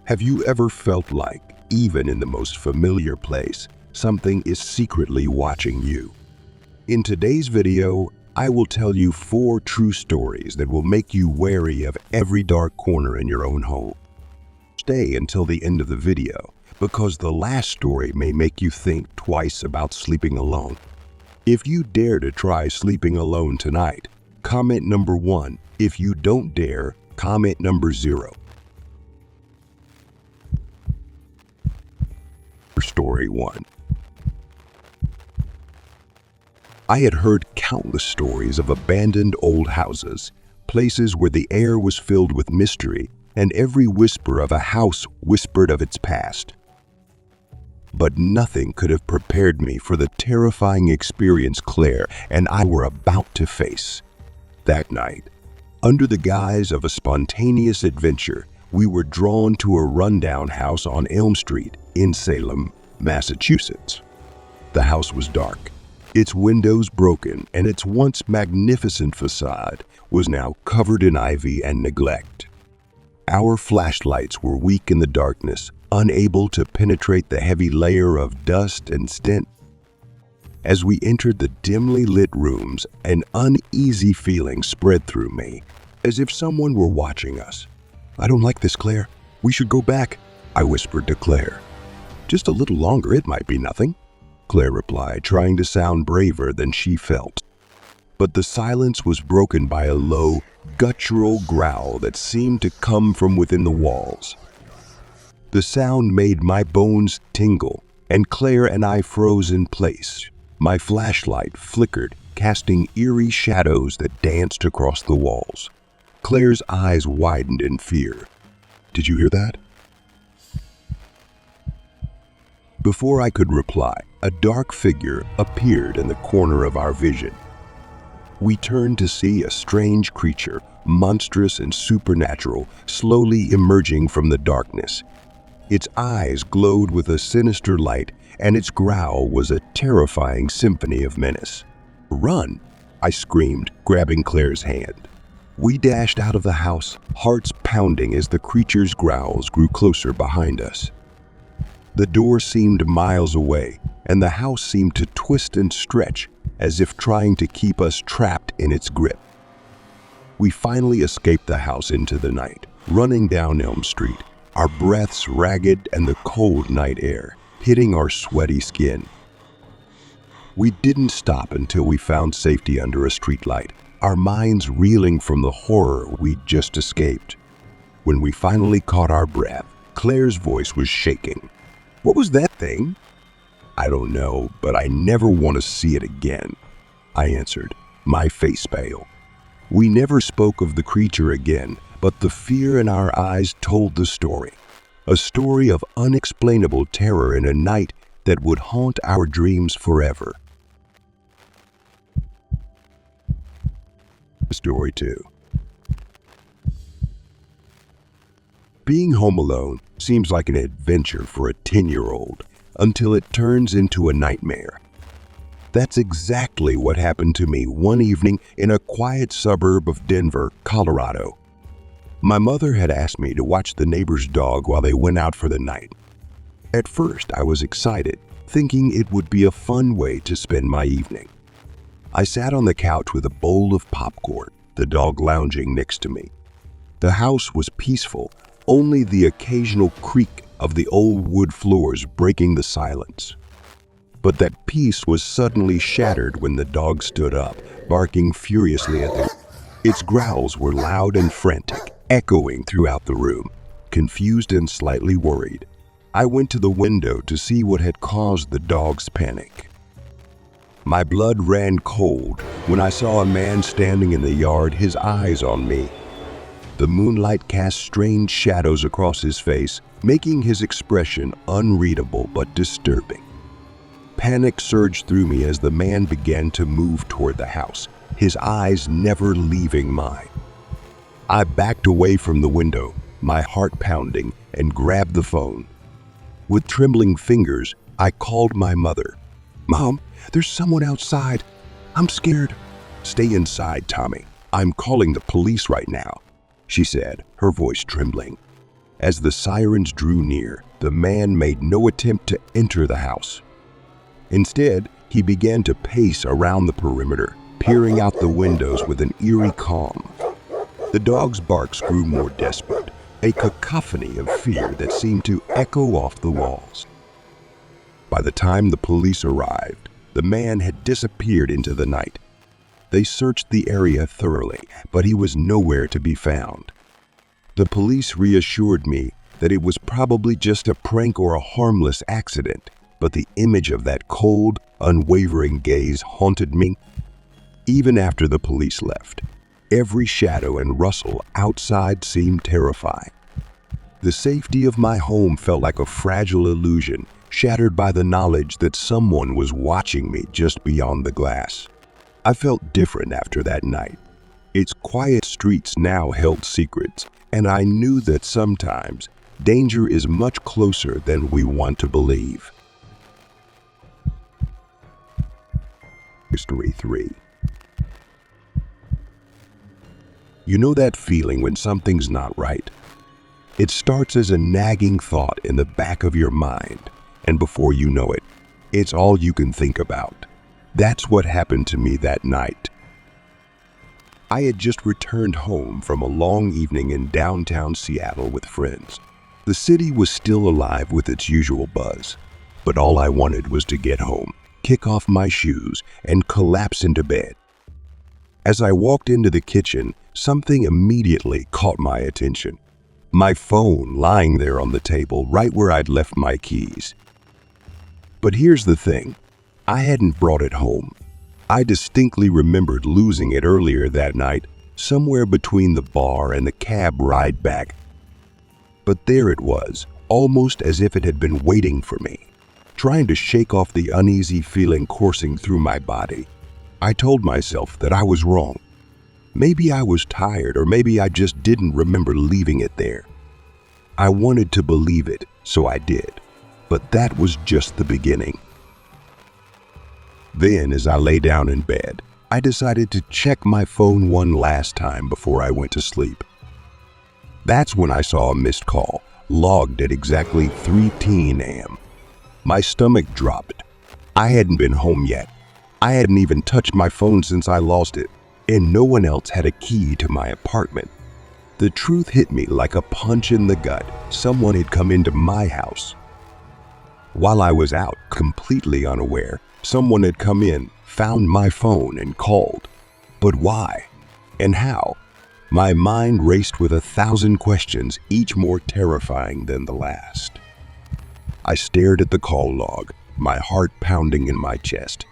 Have you ever felt like, even in the most familiar place, something is secretly watching you? In today's video, I will tell you 4 true stories that will make you wary of every dark corner in your own home. Stay until the end of the video, because the last story may make you think twice about sleeping alone. If you dare to try sleeping alone tonight, comment number 1. If you don't dare, comment number 0. Story 1. I had heard countless stories of abandoned old houses, places where the air was filled with mystery, and every whisper of a house whispered of its past. But nothing could have prepared me for the terrifying experience Claire and I were about to face. That night, under the guise of a spontaneous adventure, we were drawn to a rundown house on Elm Street in Salem, Massachusetts. The house was dark, its windows broken, and its once magnificent facade was now covered in ivy and neglect. Our flashlights were weak in the darkness, unable to penetrate the heavy layer of dust and stench. As we entered the dimly lit rooms, an uneasy feeling spread through me, as if someone were watching us. "I don't like this, Claire. We should go back," I whispered to Claire. "Just a little longer, it might be nothing," Claire replied, trying to sound braver than she felt. But the silence was broken by a low, guttural growl that seemed to come from within the walls. The sound made my bones tingle, and Claire and I froze in place. My flashlight flickered, casting eerie shadows that danced across the walls. Claire's eyes widened in fear. "Did you hear that?" Before I could reply, a dark figure appeared in the corner of our vision. We turned to see a strange creature, monstrous and supernatural, slowly emerging from the darkness. Its eyes glowed with a sinister light, and its growl was a terrifying symphony of menace. "Run!" I screamed, grabbing Claire's hand. We dashed out of the house, hearts pounding as the creature's growls grew closer behind us. The door seemed miles away, and the house seemed to twist and stretch, as if trying to keep us trapped in its grip. We finally escaped the house into the night, running down Elm Street, our breaths ragged and the cold night air hitting our sweaty skin. We didn't stop until we found safety under a streetlight, our minds reeling from the horror we'd just escaped. When we finally caught our breath, Claire's voice was shaking. "What was that thing?" "I don't know, but I never want to see it again," I answered, my face pale. We never spoke of the creature again, but the fear in our eyes told the story. A story of unexplainable terror in a night that would haunt our dreams forever. Story 2. Being home alone seems like an adventure for a 10-year-old until it turns into a nightmare. That's exactly what happened to me one evening in a quiet suburb of Denver, Colorado. My mother had asked me to watch the neighbor's dog while they went out for the night. At first, I was excited, thinking it would be a fun way to spend my evening. I sat on the couch with a bowl of popcorn, the dog lounging next to me. The house was peaceful, only the occasional creak of the old wood floors breaking the silence. But that peace was suddenly shattered when the dog stood up, barking furiously at them. Its growls were loud and frantic, echoing throughout the room. Confused and slightly worried, I went to the window to see what had caused the dog's panic. My blood ran cold when I saw a man standing in the yard, his eyes on me. The moonlight cast strange shadows across his face, making his expression unreadable but disturbing. Panic surged through me as the man began to move toward the house, his eyes never leaving mine. I backed away from the window, my heart pounding, and grabbed the phone. With trembling fingers, I called my mother. "Mom, there's someone outside. I'm scared." "Stay inside, Tommy. I'm calling the police right now," she said, her voice trembling. As the sirens drew near, the man made no attempt to enter the house. Instead, he began to pace around the perimeter, peering out the windows with an eerie calm. The dog's barks grew more desperate, a cacophony of fear that seemed to echo off the walls. By the time the police arrived, the man had disappeared into the night. They searched the area thoroughly, but he was nowhere to be found. The police reassured me that it was probably just a prank or a harmless accident, but the image of that cold, unwavering gaze haunted me. Even after the police left, every shadow and rustle outside seemed terrifying. The safety of my home felt like a fragile illusion, shattered by the knowledge that someone was watching me just beyond the glass. I felt different after that night. Its quiet streets now held secrets, and I knew that sometimes danger is much closer than we want to believe. Story 3. You know that feeling when something's not right? It starts as a nagging thought in the back of your mind, and before you know it, it's all you can think about. That's what happened to me that night. I had just returned home from a long evening in downtown Seattle with friends. The city was still alive with its usual buzz, but all I wanted was to get home, kick off my shoes, and collapse into bed. As I walked into the kitchen, something immediately caught my attention. My phone lying there on the table right where I'd left my keys. But here's the thing, I hadn't brought it home. I distinctly remembered losing it earlier that night, somewhere between the bar and the cab ride back. But there it was, almost as if it had been waiting for me, trying to shake off the uneasy feeling coursing through my body. I told myself that I was wrong. Maybe I was tired, or maybe I just didn't remember leaving it there. I wanted to believe it, so I did. But that was just the beginning. Then, as I lay down in bed, I decided to check my phone one last time before I went to sleep. That's when I saw a missed call, logged at exactly 3:10 a.m. My stomach dropped. I hadn't been home yet. I hadn't even touched my phone since I lost it, and no one else had a key to my apartment. The truth hit me like a punch in the gut. Someone had come into my house. While I was out, completely unaware, someone had come in, found my phone, and called. But why? And how? My mind raced with 1,000 questions, each more terrifying than the last. I stared at the call log, my heart pounding in my chest.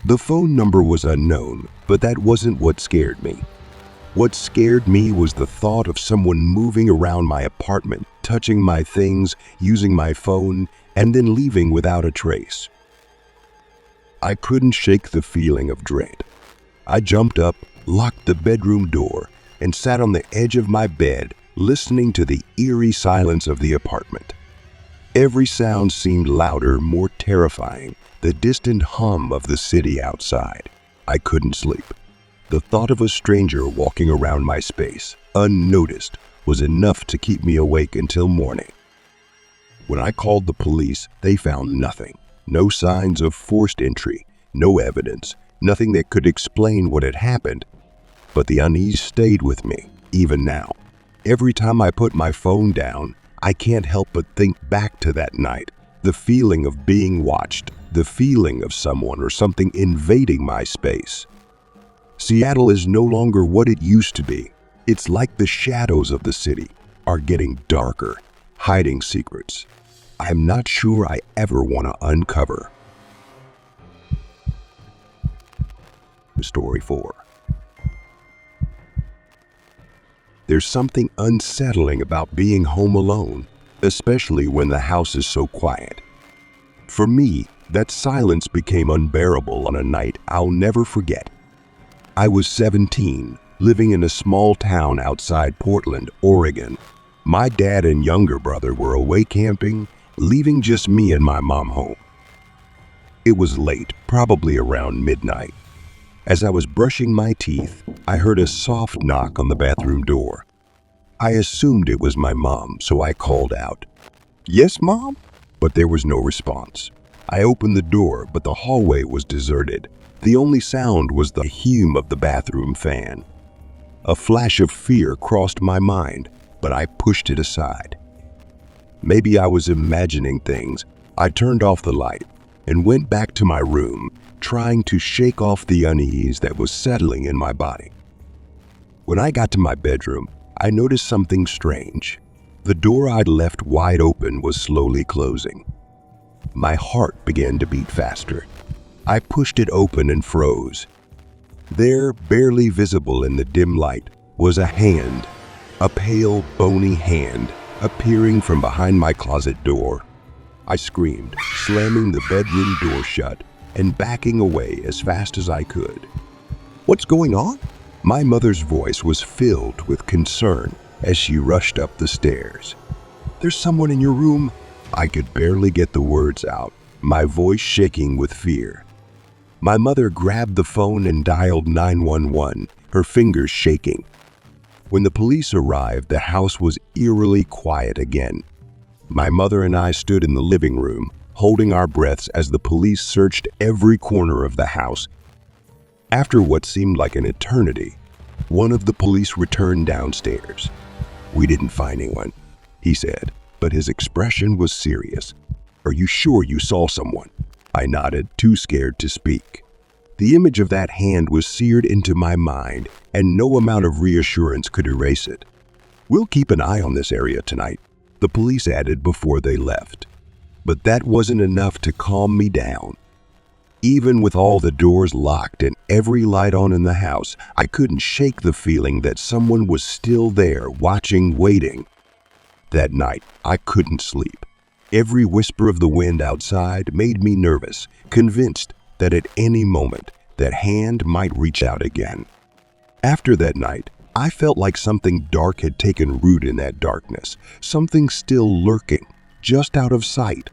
The phone number was unknown, but that wasn't what scared me. What scared me was the thought of someone moving around my apartment, touching my things, using my phone, and then leaving without a trace. I couldn't shake the feeling of dread. I jumped up, locked the bedroom door, and sat on the edge of my bed, listening to the eerie silence of the apartment. Every sound seemed louder, more terrifying, the distant hum of the city outside. I couldn't sleep. The thought of a stranger walking around my space, unnoticed, was enough to keep me awake until morning. When I called the police, they found nothing. No signs of forced entry, no evidence, nothing that could explain what had happened. But the unease stayed with me, even now. Every time I put my phone down, I can't help but think back to that night. The feeling of being watched, the feeling of someone or something invading my space. Seattle is no longer what it used to be. It's like the shadows of the city are getting darker, hiding secrets I'm not sure I ever want to uncover. Story 4. There's something unsettling about being home alone, especially when the house is so quiet. For me, that silence became unbearable on a night I'll never forget. I was 17, living in a small town outside Portland, Oregon. My dad and younger brother were away camping, leaving just me and my mom home. It was late, probably around midnight. As I was brushing my teeth, I heard a soft knock on the bathroom door. I assumed it was my mom, so I called out, "Yes, Mom?" But there was no response. I opened the door, but the hallway was deserted. The only sound was the hum of the bathroom fan. A flash of fear crossed my mind, but I pushed it aside. Maybe I was imagining things. I turned off the light and went back to my room, trying to shake off the unease that was settling in my body. When I got to my bedroom, I noticed something strange. The door I'd left wide open was slowly closing. My heart began to beat faster. I pushed it open and froze. There, barely visible in the dim light, was a hand, a pale, bony hand, appearing from behind my closet door. I screamed, slamming the bedroom door shut and backing away as fast as I could. "What's going on?" My mother's voice was filled with concern as she rushed up the stairs. "There's someone in your room." I could barely get the words out, my voice shaking with fear. My mother grabbed the phone and dialed 911, her fingers shaking. When the police arrived, the house was eerily quiet again. My mother and I stood in the living room, holding our breaths as the police searched every corner of the house. After what seemed like an eternity, one of the police returned downstairs. "We didn't find anyone," he said, but his expression was serious. "Are you sure you saw someone?" I nodded, too scared to speak. The image of that hand was seared into my mind, and no amount of reassurance could erase it. "We'll keep an eye on this area tonight," the police added before they left. But that wasn't enough to calm me down. Even with all the doors locked and every light on in the house, I couldn't shake the feeling that someone was still there, watching, waiting. That night, I couldn't sleep. Every whisper of the wind outside made me nervous, convinced that at any moment, that hand might reach out again. After that night, I felt like something dark had taken root in that darkness, something still lurking, just out of sight.